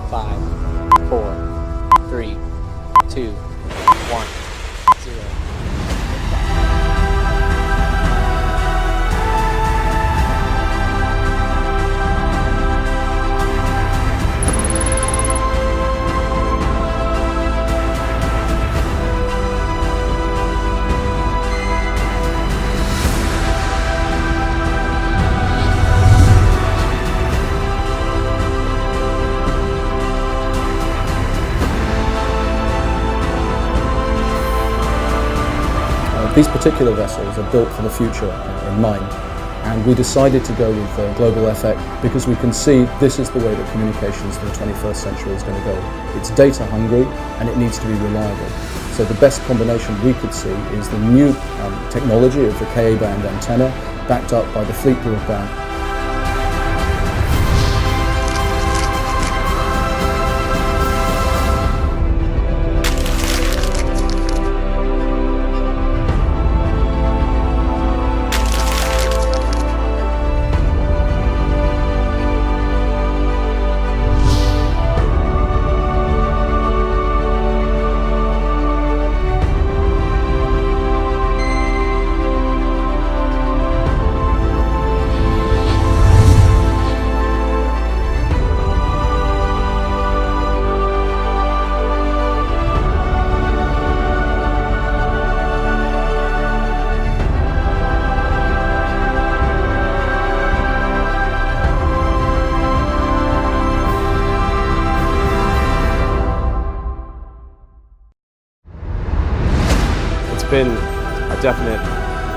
5, 4, 3, 2, 1, 0. These particular vessels are built for the future in mind, and we decided to go with Global FX because we can see this is the way that communications in the 21st century is going to go. It's data hungry and it needs to be reliable. So the best combination we could see is the new technology of the Ka-band antenna backed up by the fleet broadband. It's been a definite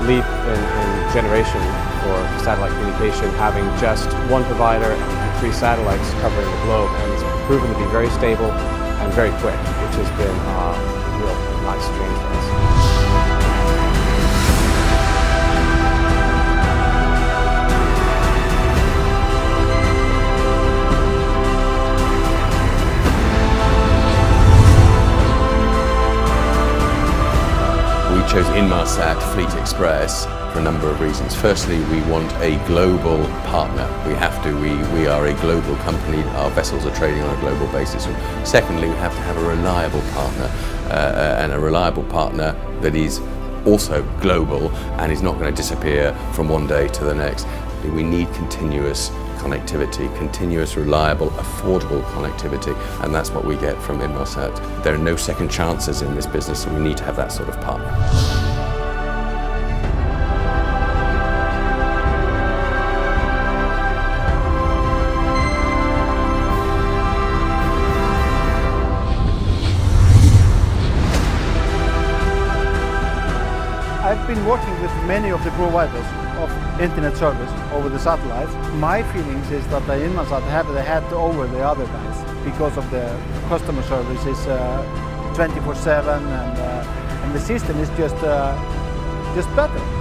leap in generation for satellite communication, having just one provider and 3 satellites covering the globe, and it's proven to be very stable and very quick, which has been a real nice change for us. We chose Inmarsat Fleet Xpress for a number of reasons. Firstly, we want a global partner. We have to. We are a global company. Our vessels are trading on a global basis. Secondly, we have to have a reliable partner, and a reliable partner that is also global and is not going to disappear from one day to the next. We need continuous connectivity, continuous, reliable, affordable connectivity, and that's what we get from Inmarsat. There are no second chances in this business, so we need to have that sort of partner. I've been working with many of the providers of internet service over the satellites. My feelings is that the Inmarsat have the head over the other guys because of the customer service is 24/7 and the system is just better.